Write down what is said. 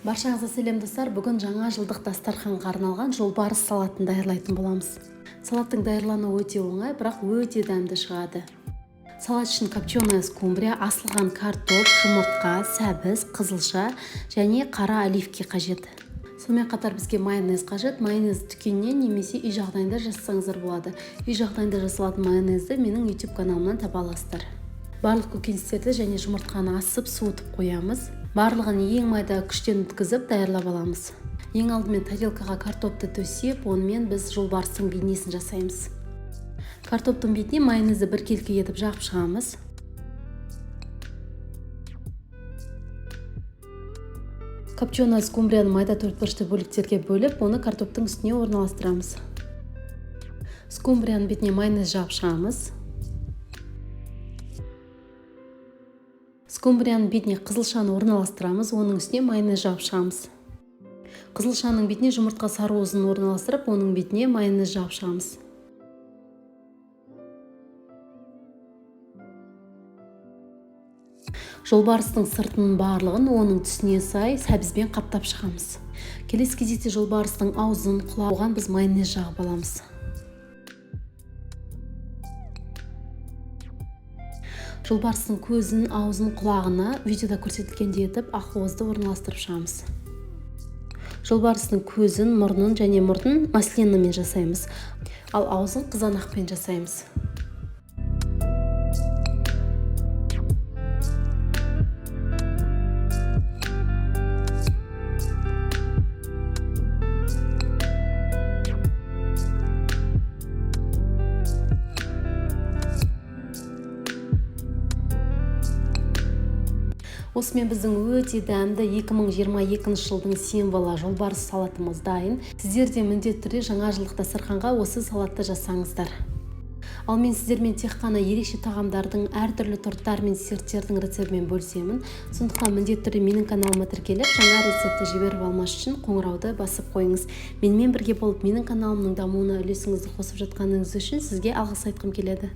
Баршаңызға сәлем достар. Бүгін жаңа жылдық дастарханға арналған жолбарыс салатын даярлайтын боламыз. Салаттың даярлануы өте оңай, бірақ өте дәмді шығады. Салат үшін копченая скумбрия, асылған картоп, жұмыртқа, сәбіз, қызылша және қара оливки қажет. Сонымен қатар бізге майонез қажет. Майонез дүкеннен немесе үй жағдайында жасасаңыздар болады. Үй жағдайында жасалатын майонезді менің YouTube каналымнан таба аласыздар. Барлық көкөністерді және жұмыртқаны асып суытып қоямыз. Барлығын ең майда күштен өткізіп даярлап аламыз. Ең алдымен тарелкаға картопты төсеп, онымен біз жолбарыстың бейнесін жасаймыз. Картоптың бетіне майонезді біркелкі етіп жағып шығамыз. Копченая скумбрияны майда төртбұрышты бөліктерге бөліп, оны картоптың үстіне орналастырамыз. Скумбрияның бетіне майонез жағып шығамыз. Скумбрияның бетіне қызылшаны орналастырамыз, оның үстіне майонез жағып шығамыз. Қызылшаның бетіне жұмыртқа сарыуызын орналастырып, оның бетіне майонез жағып шығамыз. Жолбарыстың сыртының барлығын оның түсіне сай сәбізбен қаптап шығамыз. Келесі кезекте жолбарыстың аузын, құлағын біз майонез жағып аламыз. Жолбарыстың көзін, аузын, құлағына видеода көрсетілгендей етіп ақуызды орналастырып шығамыз. Жолбарыстың көзін, мұрнын және мұртын маслинамен жасаймыз, ал аузын қызанақпен жасаймыз. Осымен біздің өте дәмді 2022 жылдың символы жолбарыс салатымыз дайын. Сіздер де міндетті түрде жаңа жылдық дастарханға осы салатты жасаңыздар. Ал мен сіздермен тек қана ерекше тағамдардың, әртүрлі торттар мен десерттердің рецептімен бөлісемін. Сондықтан міндетті түрде менің каналыма тіркеліп, жаңа рецепті жіберіп алмас үшін қоңырауды басып қойыңыз. Менімен бірге болып, менің каналымның дамуына үлесіңізді қосып жатқаныңыз үшін сізге алғыс айтқым келеді.